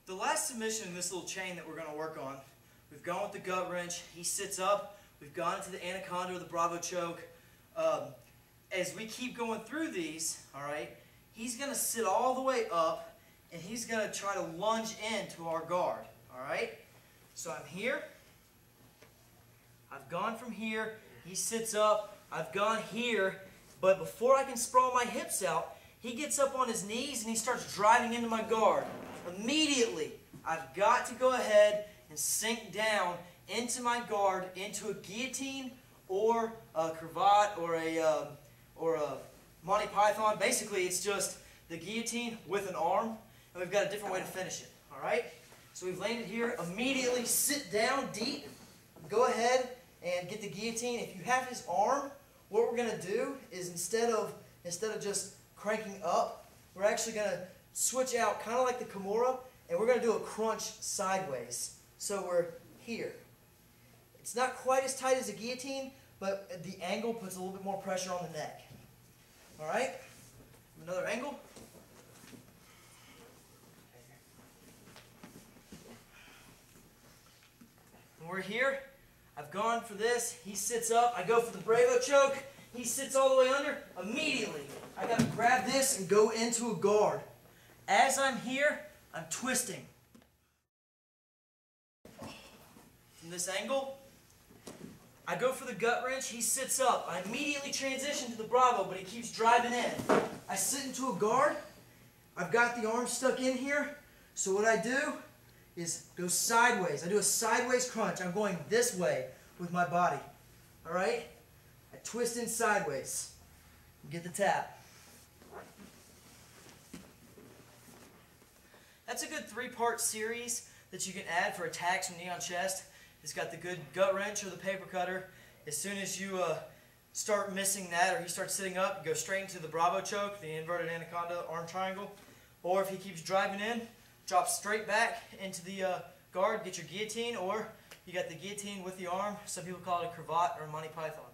The last submission in this little chain that we're going to work on, we've gone with the gut wrench. He sits up. We've gone into the anaconda or the bravo choke. As we keep going through these, all right, he's going to sit all the way up, and he's going to try to lunge into our guard, all right? So I'm here. I've gone from here. He sits up. I've gone here. But before I can sprawl my hips out, he gets up on his knees and he starts driving into my guard. Immediately, I've got to go ahead and sink down into my guard, into a guillotine or a cravat or a Monty Python. Basically, it's just the guillotine with an arm, and we've got a different way to finish it. All right? So we've landed here. Immediately sit down deep. Go ahead and get the guillotine. If you have his arm, what we're going to do is instead of just cranking up, we're actually going to switch out kind of like the Kimura, and we're going to do a crunch sideways. So we're here. It's not quite as tight as a guillotine, but the angle puts a little bit more pressure on the neck. All right? Another angle. And we're here. I've gone for this. He sits up. I go for the bravo choke. He sits all the way under. Immediately, I got to grab this and go into a guard. As I'm here, I'm twisting. From this angle, I go for the gut wrench. He sits up. I immediately transition to the bravo, but he keeps driving in. I sit into a guard. I've got the arm stuck in here. So what I do is go sideways. I do a sideways crunch. I'm going this way with my body. All right? I twist in sideways. Get the tap. That's a good 3-part series that you can add for attacks from knee on chest. It's got the good gut wrench or the paper cutter. As soon as you start missing that or he starts sitting up, you go straight into the bravo choke, the inverted anaconda arm triangle. Or if he keeps driving in, drop straight back into the guard, get your guillotine, or you got the guillotine with the arm. Some people call it a cravat or a Monty Python.